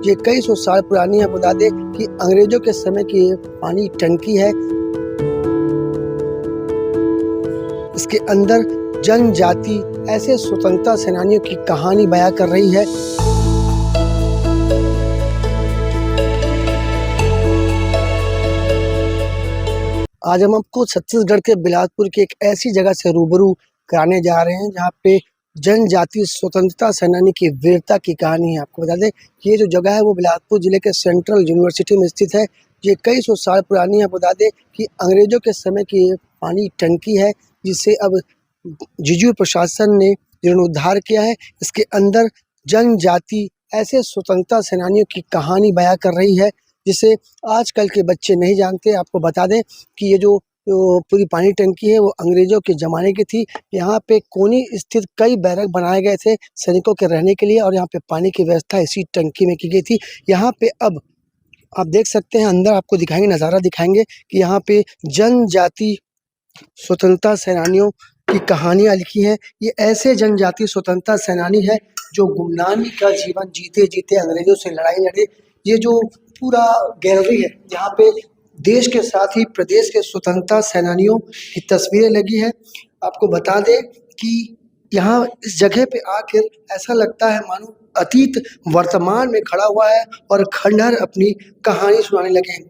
ये कई सौ साल पुरानी है। बता दें कि अंग्रेजों के समय की ये पानी टंकी है। इसके अंदर जनजाति ऐसे स्वतंत्रता सेनानियों की कहानी बयां कर रही है। आज हम आपको छत्तीसगढ़ के बिलासपुर की एक ऐसी जगह से रूबरू कराने जा रहे हैं जहाँ पे जनजाति स्वतंत्रता सेनानी की वीरता की कहानी है। आपको बता दें कि ये जो जगह है वो बिलासपुर जिले के सेंट्रल यूनिवर्सिटी में स्थित है। ये कई सौ साल पुरानी है। बता दें कि अंग्रेजों के समय की ये पानी टंकी है, जिसे अब जीजू प्रशासन ने जीर्णोद्धार किया है। इसके अंदर जनजाति ऐसे स्वतंत्रता सेनानियों की कहानी बयां कर रही है, जिसे आजकल के बच्चे नहीं जानते। आपको बता दें कि ये जो पूरी पानी टंकी है वो अंग्रेजों के ज़माने की थी। यहाँ पे कोनी स्थित कई बैरक बनाए गए थे सैनिकों के रहने के लिए, और यहाँ पे पानी की व्यवस्था इसी टंकी में की गई थी। यहाँ पे अब आप देख सकते हैं, अंदर आपको दिखाएंगे, नज़ारा दिखाएंगे कि यहाँ पे जनजाति स्वतंत्रता सेनानियों की कहानियाँ लिखी हैं। ये ऐसे जनजाति स्वतंत्रता सेनानी है जो गुमनामी का जीवन जीते जीते अंग्रेजों से लड़ाई लड़े। ये जो पूरा गैलरी है, यहाँ पे देश के साथ ही प्रदेश के स्वतंत्रता सेनानियों की तस्वीरें लगी है। आपको बता दें कि यहाँ इस जगह पे आकर ऐसा लगता है मानो अतीत वर्तमान में खड़ा हुआ है और खंडहर अपनी कहानी सुनाने लगे हैं।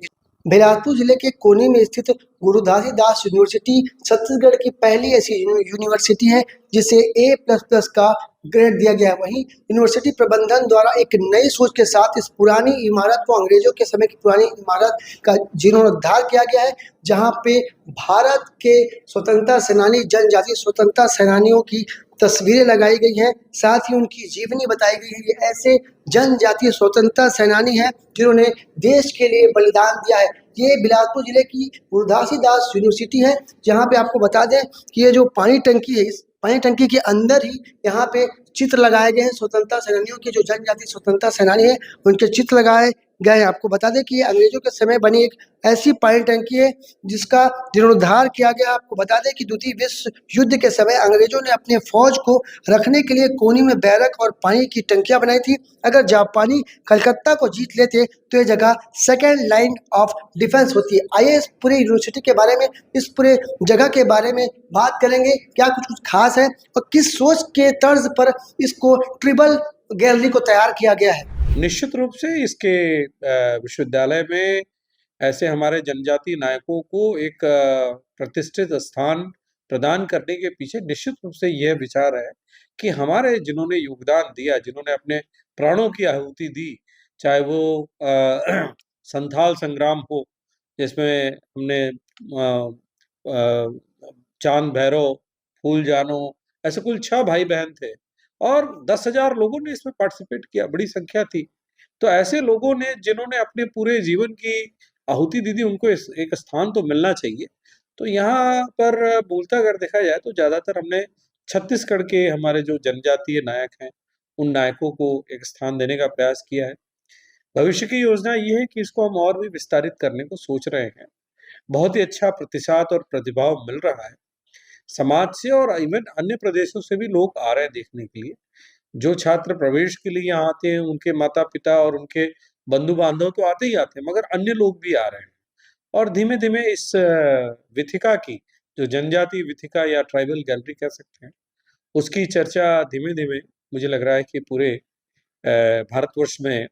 बिलासपुर जिले के कोनी में स्थित गुरु घासीदास यूनिवर्सिटी छत्तीसगढ़ की पहली ऐसी यूनिवर्सिटी है जिसे A++ का ग्रेड दिया गया है। वहीं यूनिवर्सिटी प्रबंधन द्वारा एक नई सोच के साथ इस पुरानी इमारत को, अंग्रेजों के समय की पुरानी इमारत का जीर्णोद्धार किया गया है, जहां पे भारत के स्वतंत्रता सेनानी, जनजाति स्वतंत्रता सेनानियों की तस्वीरें लगाई गई हैं, साथ ही उनकी जीवनी बताई गई है। ये ऐसे जनजातीय स्वतंत्रता सेनानी हैं जिन्होंने देश के लिए बलिदान दिया है। ये बिलासपुर जिले की गुरु घासीदास यूनिवर्सिटी है, जहाँ पे आपको बता दें कि ये जो पानी टंकी है, इस पानी टंकी के अंदर ही यहाँ पे चित्र लगाए गए हैं स्वतंत्रता सेनानियों के। जो जनजाति स्वतंत्रता सेनानी है उनके चित्र लगाए गए हैं। आपको बता दें कि ये अंग्रेजों के समय बनी एक ऐसी पानी टंकी है जिसका जीर्णोद्धार किया गया। आपको बता दें कि द्वितीय विश्व युद्ध के समय अंग्रेजों ने अपने फौज को रखने के लिए कोनी में बैरक और पानी की टंकियां बनाई थी। अगर जापानी कलकत्ता को जीत लेते तो ये जगह सेकेंड लाइन ऑफ डिफेंस होती है। आइए इस पूरे यूनिवर्सिटी के बारे में, इस पूरे जगह के बारे में बात करेंगे। क्या कुछ कुछ खास है और किस सोच के तर्ज पर इसको ट्रिपल गैलरी को तैयार किया गया है। निश्चित रूप से इसके विश्वविद्यालय में ऐसे हमारे जनजातीय नायकों को एक प्रतिष्ठित स्थान प्रदान करने के पीछे निश्चित रूप से यह विचार है कि हमारे जिन्होंने योगदान दिया, जिन्होंने अपने प्राणों की आहुति दी, चाहे वो संथाल संग्राम हो जिसमें हमने चांद भैरव, फूल जानो, ऐसे कुल 6 भाई बहन थे और 10,000 लोगों ने इसमें पार्टिसिपेट किया, बड़ी संख्या थी। तो ऐसे लोगों ने जिन्होंने अपने पूरे जीवन की आहुति दी थी, उनको एक स्थान तो मिलना चाहिए। तो यहाँ पर बोलता अगर देखा जाए तो ज़्यादातर हमने छत्तीसगढ़ के हमारे जो जनजातीय नायक हैं, उन नायकों को एक स्थान देने का प्रयास किया है। भविष्य की योजना ये है कि इसको हम और भी विस्तारित करने को सोच रहे हैं। बहुत ही अच्छा प्रतिसाद और प्रतिभाव मिल रहा है समाज से, और इवन अन्य प्रदेशों से भी लोग आ रहे हैं देखने के लिए। जो छात्र प्रवेश के लिए यहाँ आते हैं, उनके माता-पिता और उनके बंधु-बांधव तो आते ही आते हैं, मगर अन्य लोग भी आ रहे हैं। और धीमे-धीमे इस विथिका की, जो जनजातीय विथिका या ट्राइबल गैलरी कह सकते हैं, उसकी चर्चा धीमे-धीमे मुझे लग रहा है कि पूरे भारतवर्ष में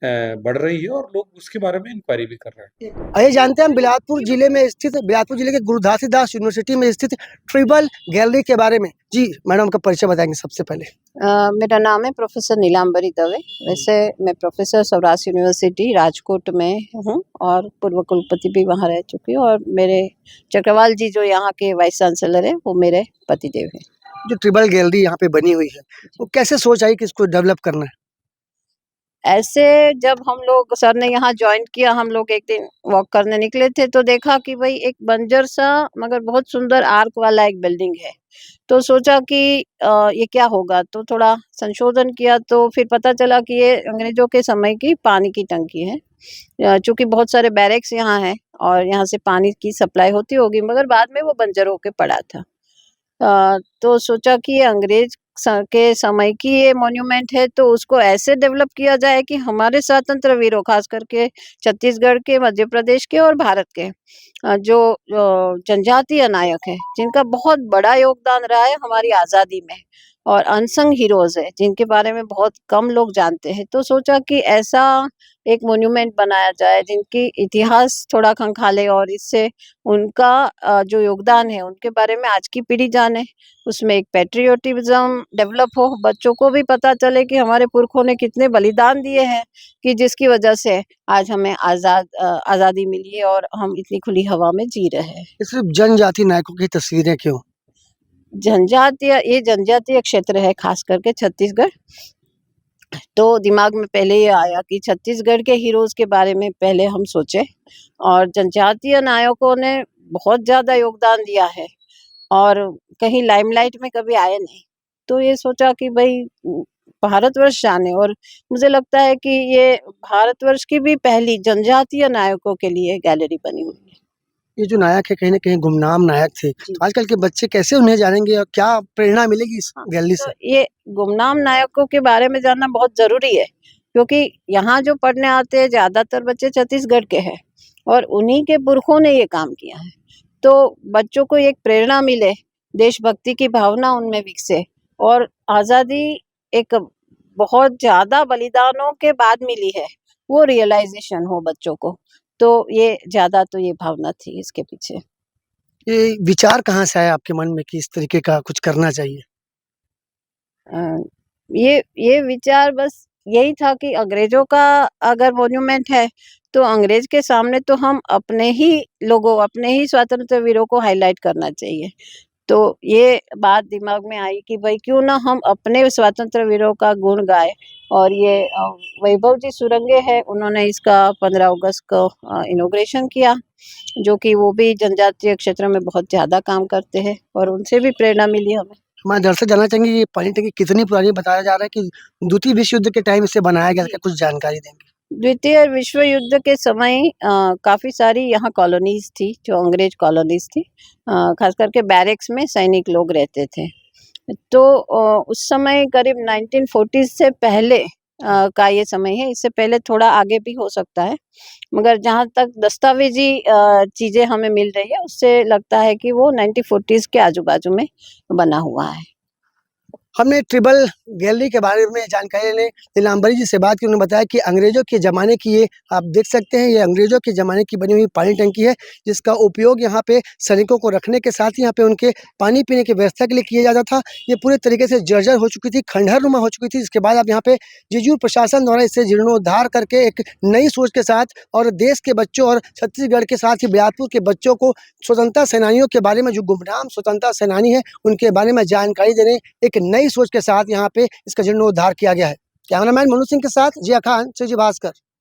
बढ़ रही है और लोग उसके बारे में इंक्वायरी भी कर रहे हैं। आइए जानते हैं हम बिलासपुर जिले के गुरु घासीदास यूनिवर्सिटी में स्थित ट्रिपल गैलरी के बारे में। जी मैडम, का परिचय बताएंगे सबसे पहले। मेरा नाम है प्रोफेसर नीलांबरी दवे। वैसे मैं प्रोफेसर सौराष्ट्र यूनिवर्सिटी राजकोट में हूँ और पूर्व कुलपति भी वहाँ रह चुकी हूँ, और मेरे चक्रवाल जी जो यहाँ के वाइस चांसलर है वो मेरे पतिदेव हैं। जो ट्रिपल गैलरी यहाँ पे बनी हुई है, वो कैसे सोच आई कि इसको डेवलप करना है? ऐसे जब हम लोग, सर ने यहाँ ज्वाइन किया, हम लोग एक दिन वॉक करने निकले थे तो देखा कि भाई एक बंजर सा मगर बहुत सुंदर आर्क वाला एक बिल्डिंग है। तो सोचा कि ये क्या होगा, तो थोड़ा संशोधन किया तो फिर पता चला कि ये अंग्रेजों के समय की पानी की टंकी है। चूंकि बहुत सारे बैरक्स यहाँ हैं और यहाँ से पानी की सप्लाई होती होगी, मगर बाद में वो बंजर होके पड़ा था। तो सोचा कि ये अंग्रेज के समय की ये मॉन्यूमेंट है, तो उसको ऐसे डेवलप किया जाए कि हमारे स्वतंत्र वीरों, खास करके छत्तीसगढ़ के, मध्य प्रदेश के और भारत के जो जनजातीय नायक हैं, जिनका बहुत बड़ा योगदान रहा है हमारी आज़ादी में, और अनसंग हीरोज़ है जिनके बारे में बहुत कम लोग जानते हैं। तो सोचा कि ऐसा एक मॉन्यूमेंट बनाया जाए जिनकी इतिहास थोड़ा खंगाले, और इससे उनका जो योगदान है उनके बारे में आज की पीढ़ी जाने, उसमें एक पैट्रियोटिज्म डेवलप हो, बच्चों को भी पता चले कि हमारे पुरखों ने कितने बलिदान दिए हैं, कि जिसकी वजह से आज हमें आज़ादी मिली है और हम इतनी खुली हवा में जी रहे हैं। ये सिर्फ जनजाति नायकों की तस्वीरें क्यों? ये जनजातीय क्षेत्र है, खास करके छत्तीसगढ़। तो दिमाग में पहले ये आया कि छत्तीसगढ़ के हीरोज़ के बारे में पहले हम सोचे, और जनजातीय नायकों ने बहुत ज़्यादा योगदान दिया है और कहीं लाइमलाइट में कभी आए नहीं। तो ये सोचा कि भई भारतवर्ष जाने, और मुझे लगता है कि ये भारतवर्ष की भी पहली जनजातीय नायकों के लिए गैलरी बनी हुई है। ये जो नायक है कहीं न कहीं गुमनाम नायक थे। जी। तो आजकल के बच्चे कैसे उन्हें जानेंगे और क्या प्रेरणा मिलेगी इस गैलरी तो से? ये गुमनाम नायकों के बारे में जानना बहुत ज़रूरी है, क्योंकि यहाँ जो पढ़ने आते हैं ज़्यादातर बच्चे छत्तीसगढ़ के हैं, और उन्हीं के पुरखों ने ये काम किया है। तो बच्चों को एक प्रेरणा मिले, देशभक्ति की भावना उनमें विकसे, और आज़ादी एक बहुत ज़्यादा बलिदानों के बाद मिली है, वो रियलाइज़ेशन हो बच्चों को। तो ये ज़्यादा तो ये भावना थी इसके पीछे। ये विचार कहाँ से आया आपके मन में कि इस तरीके का कुछ करना चाहिए? अ, ये विचार बस यही था कि अंग्रेजों का अगर मॉन्यूमेंट है, तो अंग्रेज के सामने तो हम अपने ही लोगों, अपने ही स्वतंत्र वीरों को हाईलाइट करना चाहिए। तो ये बात दिमाग में आई कि भाई क्यों ना हम अपने स्वतंत्र वीरों का गुण गाएँ, और ये वैभव जी सुरंगे हैं, उन्होंने इसका 15 अगस्त को इनॉग्रेशन किया, जो कि वो भी जनजातीय क्षेत्र में बहुत ज़्यादा काम करते हैं, और उनसे भी प्रेरणा मिली हमें। हमारे दर्शक जानना चाहेंगे ये पानी टंकी कितनी पुरानी बताया जा रहा है कि द्वितीय विश्व युद्ध के टाइम इसे बनाया गया था? क्या कुछ जानकारी देंगे? द्वितीय विश्व युद्ध के समय काफ़ी सारी यहाँ कॉलोनीज़ थी, जो अंग्रेज कॉलोनीज़ थी। खास करके बैरक्स में सैनिक लोग रहते थे। तो उस समय करीब 1940 से पहले का ये समय है, इससे पहले थोड़ा आगे भी हो सकता है। मगर जहाँ तक दस्तावेज़ी चीज़ें हमें मिल रही है, उससे लगता है कि वो 1940s के आजू-बाजू में बना हुआ है। हमने ट्रिबल गैलरी के बारे में जानकारी लेने नीलांबरी जी से बात की। उन्होंने बताया कि अंग्रेज़ों के ज़माने की ये आप देख सकते हैं, ये अंग्रेज़ों के ज़माने की बनी हुई पानी टंकी है, जिसका उपयोग यहाँ पे सैनिकों को रखने के साथ ही यहाँ पे उनके पानी पीने की व्यवस्था के लिए किया जाता था। ये पूरे तरीके से जर्जर हो चुकी थी, खंडहरनुमा हो चुकी थी। इसके बाद अब यहाँ पे जीजूर प्रशासन द्वारा इसे जीर्णोद्धार करके एक नई सोच के साथ और देश के बच्चों और छत्तीसगढ़ के साथ ही बिलासपुर के बच्चों को स्वतंत्रता सेनानियों के बारे में, जो गुमनाम स्वतंत्रता सेनानी हैं, उनके बारे में जानकारी देने एक नई सोच के साथ यहाँ पे इसका जीर्णोद्धार किया गया है। कैमरामैन मनु सिंह के साथ जिया खान, सीजी भास्कर।